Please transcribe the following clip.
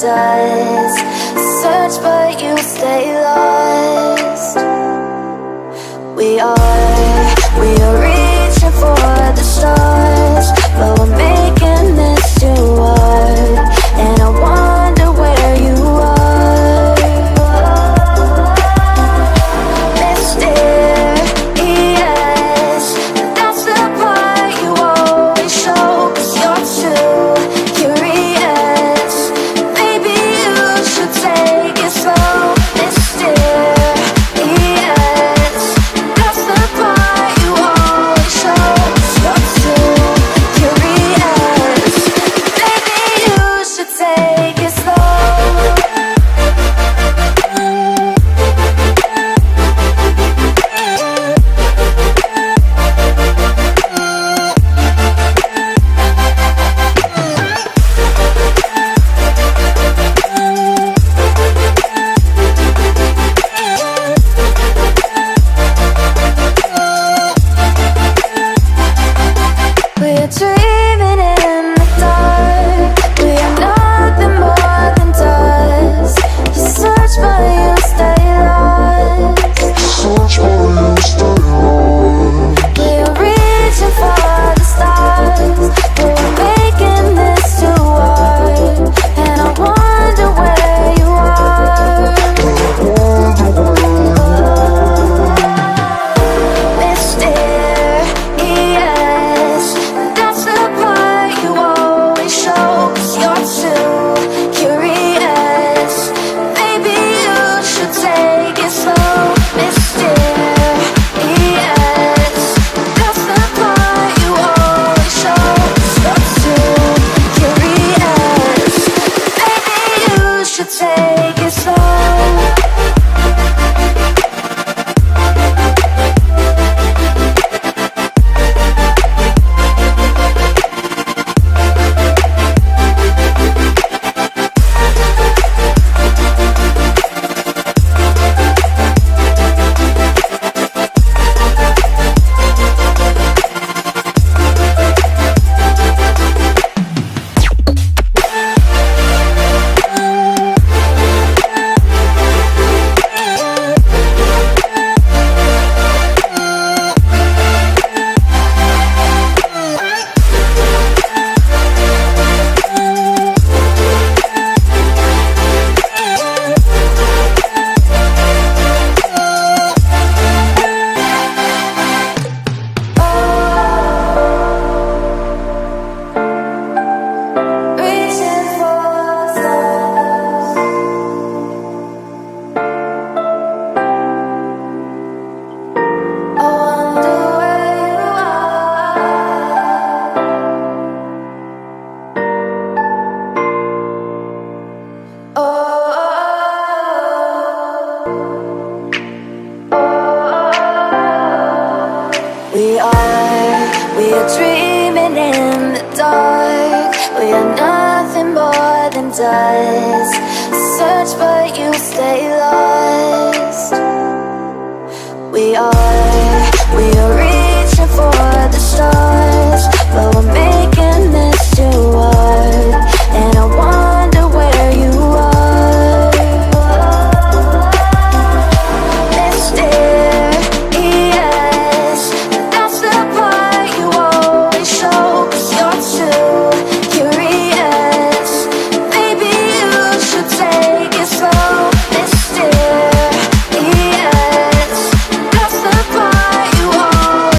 dust. Search but you stay lost. We are reaching for the stars, but we're making this too hard. And I wonder where you are. Mysterious, that's the part you always show, 'cause you're too curious. Maybe you should take it slow. Mysterious, that's the part you always show, 'cause you're too curious. Maybe you should take it slow. We're dreaming in the dark. We are nothing more than dust. You search but you stay lost. We are reaching for the stars, but we're making this too hard. And I wonder where you are. Mysterious, that's the part you always show, 'cause you're too curious. Maybe you should take it slow. Mysterious, that's the part you always show, 'cause you're too curious. Maybe you should take it slow. Reaching for stars. I wonder where you are. We are dreaming in the dark. We are nothing more than dust. Search but you stay lost. We are